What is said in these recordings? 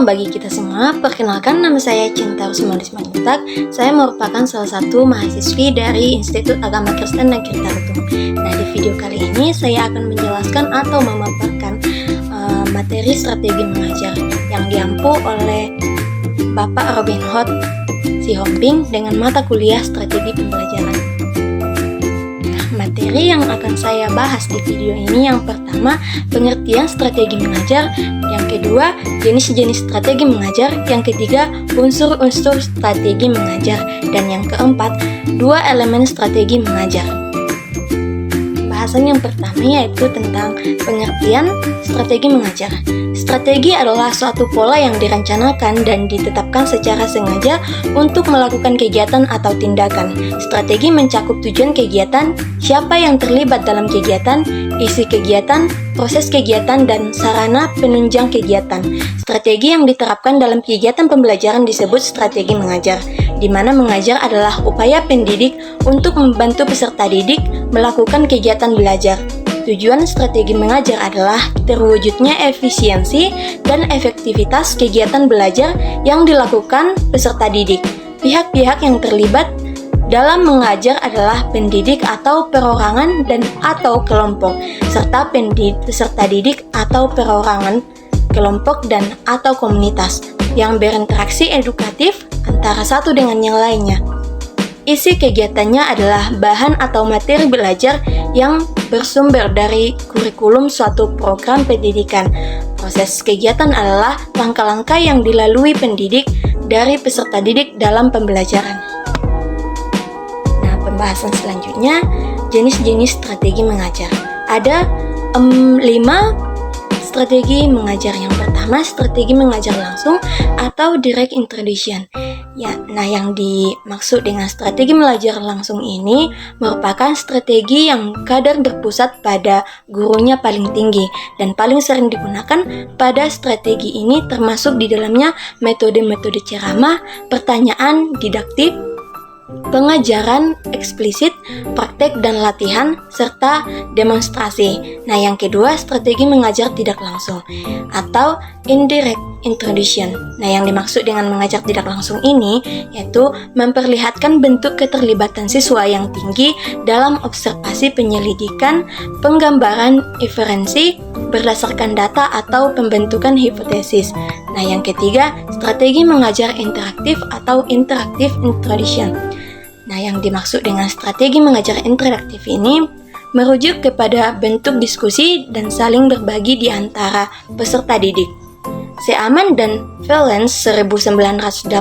Salam bagi kita semua, perkenalkan nama saya Cinta Rusmana Mantak. Saya merupakan salah satu mahasiswi dari Institut Agama Kristen Negeri Tarutung. Nah, di video kali ini saya akan menjelaskan atau memaparkan materi strategi mengajar yang diampu oleh Bapak Robin Hood Sihombing dengan mata kuliah strategi pembelajaran. Materi yang akan saya bahas di video ini yang pertama, pengertian strategi mengajar, yang kedua, jenis-jenis strategi mengajar, yang ketiga, unsur-unsur strategi mengajar, dan yang keempat, 2 elemen strategi mengajar. Bahasan yang pertama yaitu tentang pengertian strategi mengajar. Strategi adalah suatu pola yang direncanakan dan ditetapkan secara sengaja untuk melakukan kegiatan atau tindakan. Strategi mencakup tujuan kegiatan, siapa yang terlibat dalam kegiatan, isi kegiatan, proses kegiatan, dan sarana penunjang kegiatan. Strategi yang diterapkan dalam kegiatan pembelajaran disebut strategi mengajar, di mana mengajar adalah upaya pendidik untuk membantu peserta didik melakukan kegiatan belajar. Tujuan strategi mengajar adalah terwujudnya efisiensi dan efektivitas kegiatan belajar yang dilakukan peserta didik. Pihak-pihak yang terlibat dalam mengajar adalah pendidik atau perorangan dan atau kelompok, serta peserta didik atau perorangan, kelompok, dan atau komunitas yang berinteraksi edukatif antara satu dengan yang lainnya. Isi kegiatannya adalah bahan atau materi belajar yang bersumber dari kurikulum suatu program pendidikan. Proses kegiatan adalah langkah-langkah yang dilalui pendidik dari peserta didik dalam pembelajaran. Nah, pembahasan selanjutnya, jenis-jenis strategi mengajar. Ada 5 strategi mengajar. Yang pertama, strategi mengajar langsung atau direct introduction. Ya, nah yang dimaksud dengan strategi mengajar langsung ini merupakan strategi yang kadar berpusat pada gurunya paling tinggi dan paling sering digunakan. Pada strategi ini termasuk di dalamnya metode-metode ceramah, pertanyaan didaktik, pengajaran eksplisit, praktek dan latihan, serta demonstrasi. Nah, yang kedua, strategi mengajar tidak langsung atau indirect introduction. Nah, yang dimaksud dengan mengajar tidak langsung ini yaitu memperlihatkan bentuk keterlibatan siswa yang tinggi dalam observasi penyelidikan, penggambaran inferensi berdasarkan data atau pembentukan hipotesis. Nah, yang ketiga, strategi mengajar interaktif atau interactive introduction. Nah, yang dimaksud dengan strategi mengajar interaktif ini merujuk kepada bentuk diskusi dan saling berbagi di antara peserta didik. Seaman dan Valence 1989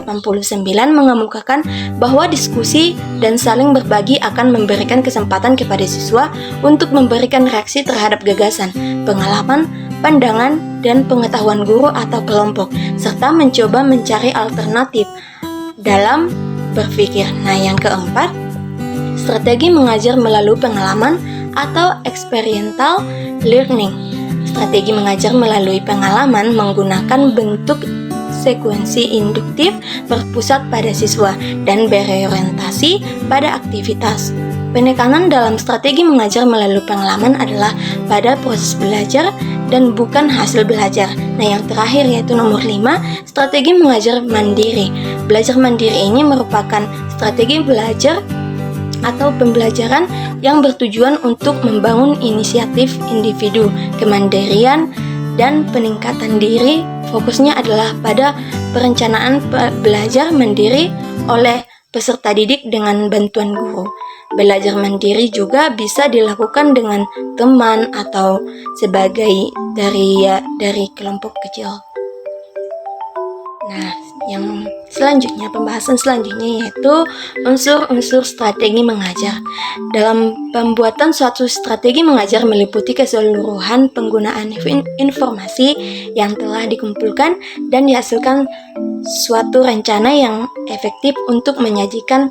mengemukakan bahwa diskusi dan saling berbagi akan memberikan kesempatan kepada siswa untuk memberikan reaksi terhadap gagasan, pengalaman, pandangan, dan pengetahuan guru atau kelompok, serta mencoba mencari alternatif dalam berpikir. Nah, yang keempat, strategi mengajar melalui pengalaman atau experiential learning. Strategi mengajar melalui pengalaman menggunakan bentuk sekuensi induktif berpusat pada siswa dan berorientasi pada aktivitas. Penekanan dalam strategi mengajar melalui pengalaman adalah pada proses belajar dan bukan hasil belajar. Nah, yang terakhir yaitu nomor 5, strategi mengajar mandiri. Belajar mandiri ini merupakan strategi belajar atau pembelajaran yang bertujuan untuk membangun inisiatif individu, kemandirian, dan peningkatan diri. Fokusnya adalah pada perencanaan belajar mandiri oleh peserta didik dengan bantuan guru. Belajar mandiri juga bisa dilakukan dengan teman atau sebagai dari kelompok kecil. Nah, yang selanjutnya, pembahasan selanjutnya yaitu unsur-unsur strategi mengajar. Dalam pembuatan suatu strategi mengajar meliputi keseluruhan penggunaan informasi yang telah dikumpulkan dan dihasilkan suatu rencana yang efektif untuk menyajikan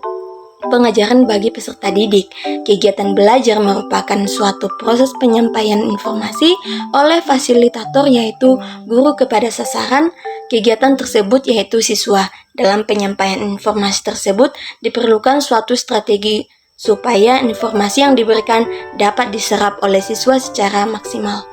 pengajaran bagi peserta didik. Kegiatan belajar merupakan suatu proses penyampaian informasi oleh fasilitator yaitu guru kepada sasaran kegiatan tersebut yaitu siswa. Dalam penyampaian informasi tersebut diperlukan suatu strategi supaya informasi yang diberikan dapat diserap oleh siswa secara maksimal.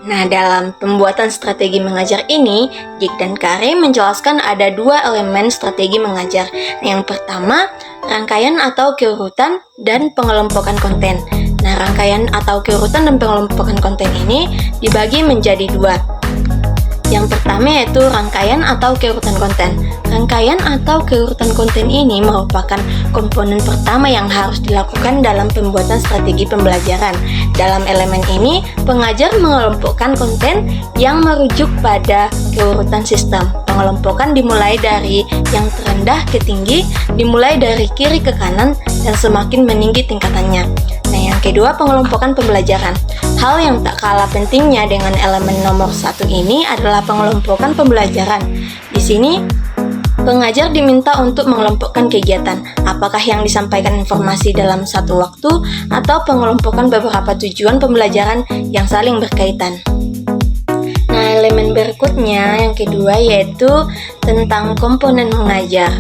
Nah, dalam pembuatan strategi mengajar ini, Jack dan Kare menjelaskan ada 2 elemen strategi mengajar. Yang pertama, rangkaian atau keurutan dan pengelompokan konten. Nah, rangkaian atau keurutan dan pengelompokan konten ini dibagi menjadi 2. Yang pertama yaitu rangkaian atau keurutan konten. Rangkaian atau keurutan konten ini merupakan komponen pertama yang harus dilakukan dalam pembuatan strategi pembelajaran. Dalam elemen ini, pengajar mengelompokkan konten yang merujuk pada keurutan sistem. Pengelompokan dimulai dari yang terendah ke tinggi, dimulai dari kiri ke kanan, dan semakin meninggi tingkatannya. Nah, yang kedua, pengelompokan pembelajaran. Hal yang tak kalah pentingnya dengan elemen nomor 1 ini adalah pengelompokan pembelajaran. Di sini, pengajar diminta untuk mengelompokkan kegiatan, apakah yang disampaikan informasi dalam satu waktu atau pengelompokan beberapa tujuan pembelajaran yang saling berkaitan. Nah, elemen berikutnya yang kedua yaitu tentang komponen mengajar.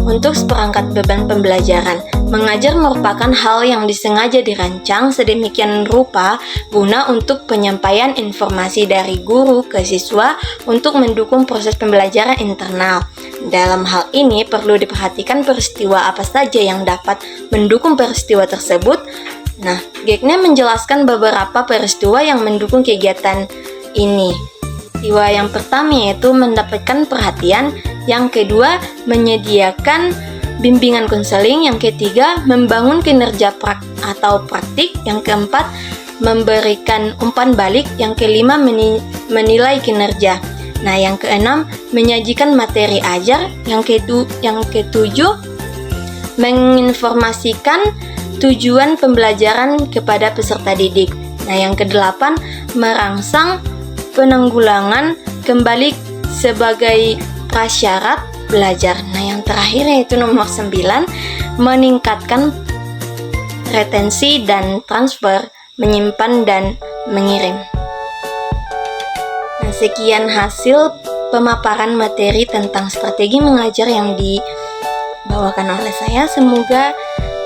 Untuk seperangkat beban pembelajaran, mengajar merupakan hal yang disengaja dirancang sedemikian rupa guna untuk penyampaian informasi dari guru ke siswa untuk mendukung proses pembelajaran internal. Dalam hal ini perlu diperhatikan peristiwa apa saja yang dapat mendukung peristiwa tersebut. Nah, Gekne menjelaskan beberapa peristiwa yang mendukung kegiatan ini. Peristiwa yang pertama yaitu mendapatkan perhatian, yang kedua menyediakan bimbingan konseling, yang ketiga membangun kinerja praktik, yang keempat memberikan umpan balik, yang kelima menilai kinerja. Nah, yang keenam menyajikan materi ajar, yang ketujuh menginformasikan tujuan pembelajaran kepada peserta didik. Nah, yang kedelapan merangsang penanggulangan kembali sebagai prasyarat belajar. Nah, yang terakhir yaitu nomor 9, meningkatkan retensi dan transfer, menyimpan dan mengirim. Nah, sekian hasil pemaparan materi tentang strategi mengajar yang dibawakan oleh saya. Semoga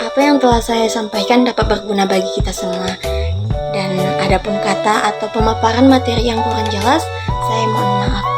apa yang telah saya sampaikan dapat berguna bagi kita semua. Dan adapun kata atau pemaparan materi yang kurang jelas, saya mohon maaf.